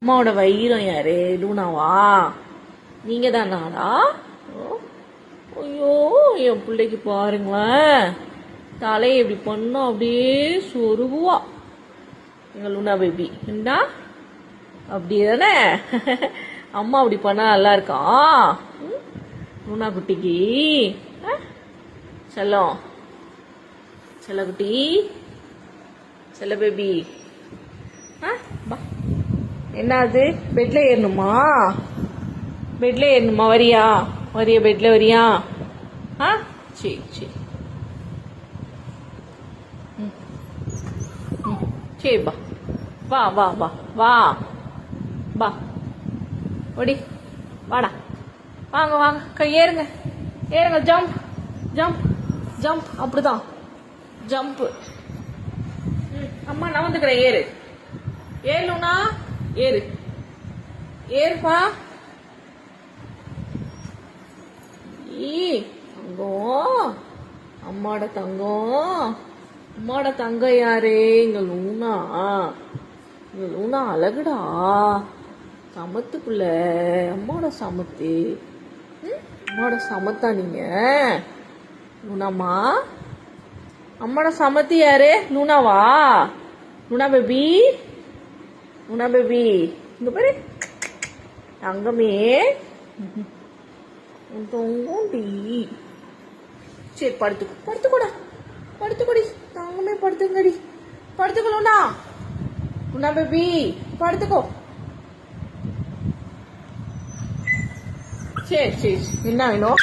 அம்மாவோட வைரம் யாரு? லூனாவா? நீங்க தானாடா? ஐயோ, என் பிள்ளைக்கு பாருங்களேன், தலையை இப்படி பண்ணா அப்படியே சொருகுவா எங்க லூனா பேபி. என்ன அப்படி தானே? அம்மா அப்படி பண்ணா நல்லா இருக்கா லூனா குட்டிக்கு? செல்லம், செல்ல குட்டி, செல்ல பேபி. என்ன அது? பெட்ல ஏறணுமா? பெட்ல ஏறணுமா? வரியா? வரியா? பெட்ல வரியா? சரி சரி சரி, பா வா வா வா வா வா, ஓடி வாடா, வாங்க வாங்க, கை ஏறுங்க, ஏறுங்க, ஜம்ப் ஜம்ப் ஜம்ப், அப்படிதான் ஜம்ப். அம்மா நான் வந்துக்கிறேன், ஏறு ஏறுனா ஏறு, ஏறுப்பா. தங்கம், அம்மாட தங்கம், அம்மாட தங்கம் யாரு? எங்க லூனா. எங்க லூனா அழகுடா, சமத்துக்குள்ள அம்மாவோட சமத்து. அம்மாவோட சமத்தா நீங்க? லூனாமா, அம்மாவோட சமத்து யாரு? லூனாவா? லூனா பேபி, லூனா பேபி, இங்க பாரு தங்கமே, தொங்கோண்டி. சரி, படுத்துக்கோ, படுத்துக்கோடா, படுத்துக்கோடி தங்கமே, படுத்துங்கடி, படுத்துக்கோ லூனா. லூனா பேபி படுத்துக்கோ. சரி சரி, என்ன வேணும்?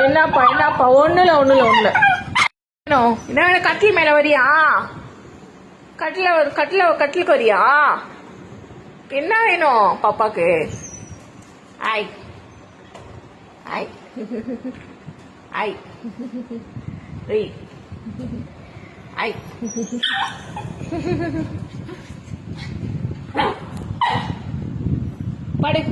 என்னப்பா என்னப்பா? ஒண்ணுல ஒண்ணுல ஒண்ணுல வேணும். என்ன வேணும்? கட்டில் மேல வரியா? கட்டிலுக்கு வரியா? என்ன வேணும் பாப்பாக்கு? ஐ ஐ ஐ ஐ படு.